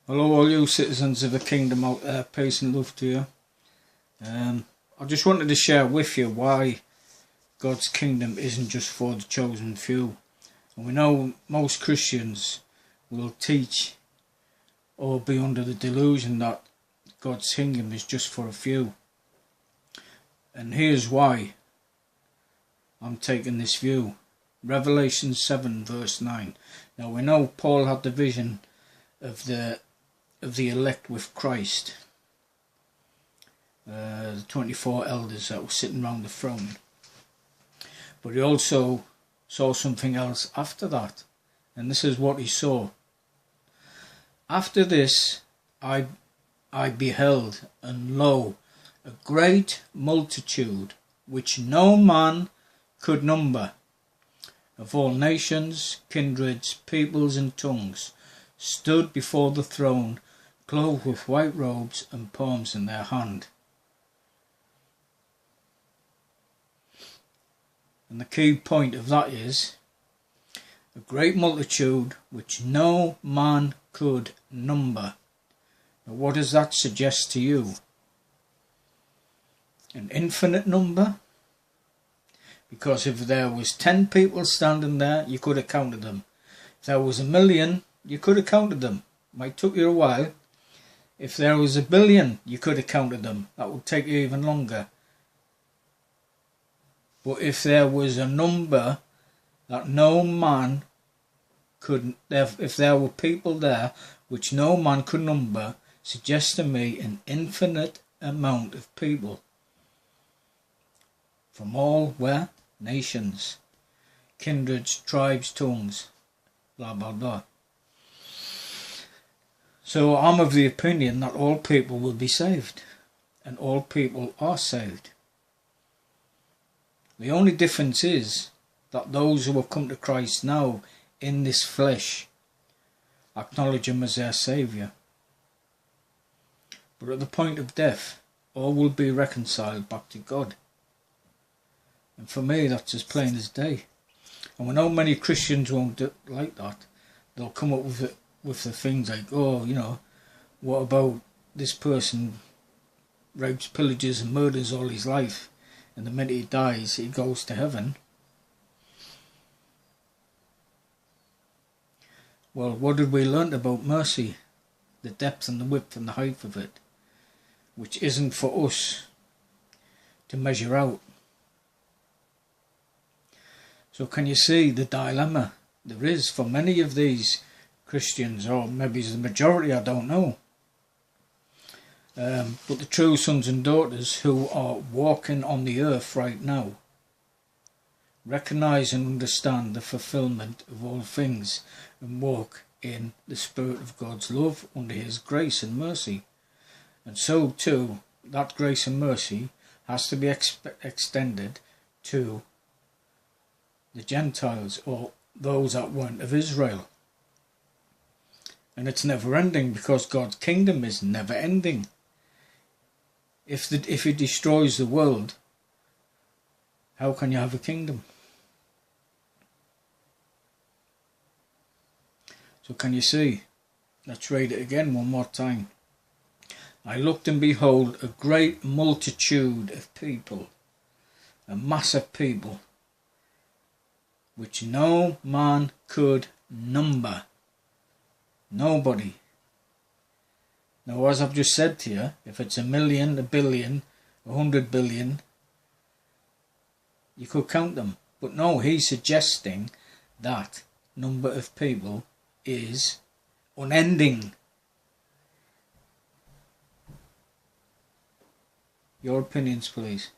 Hello all you citizens of the kingdom out there, peace and love to you. I just wanted to share with you why God's kingdom isn't just for the chosen few. And we know most Christians will teach or be under the delusion that God's kingdom is just for a few. And here's why I'm taking this view. Revelation 7 verse 9. Now we know Paul had the vision of the elect with Christ, the 24 elders that were sitting around the throne, but he also saw something else after that, and this is what he saw. After this I beheld, and lo, a great multitude which no man could number, of all nations, kindreds, peoples and tongues, stood before the throne, clothed with white robes and palms in their hand. And the key point of that is a great multitude which no man could number. Now what does that suggest to you? An infinite number? Because if there was 10 people standing there, you could have counted them. If there was 1,000,000, you could have counted them. Might took you a while. If there was 1,000,000,000, you could have counted them. That would take you even longer. But if there was a number that no man could, if there were people there which no man could number, suggests to me an infinite amount of people. From all where? Nations, kindreds, tribes, tongues, blah blah blah. So I'm of the opinion that all people will be saved, and all people are saved. The only difference is that those who have come to Christ now in this flesh acknowledge him as their saviour. But at the point of death, all will be reconciled back to God. And for me, that's as plain as day. And we know many Christians won't do like that. They'll come up with the things like, oh, you know, what about this person rapes, pillages and murders all his life, and the minute he dies he goes to heaven? Well, what did we learn about mercy? The depth and the width and the height of it, which isn't for us to measure out. So can you see the dilemma there is for many of these Christians, or maybe it's the majority, I don't know. But the true sons and daughters who are walking on the earth right now recognise and understand the fulfilment of all things and walk in the spirit of God's love under his grace and mercy. And so too, that grace and mercy has to be extended to the Gentiles, or those that weren't of Israel. And it's never ending, because God's kingdom is never ending. If he destroys the world, how can you have a kingdom? So can you see? Let's read it again one more time. I looked, and behold, a great multitude of people, a mass of people, which no man could number. Nobody. Now, as I've just said to you, if it's 1,000,000, 1,000,000,000, 100 billion, you could count them. But no, he's suggesting that number of people is unending. Your opinions, please.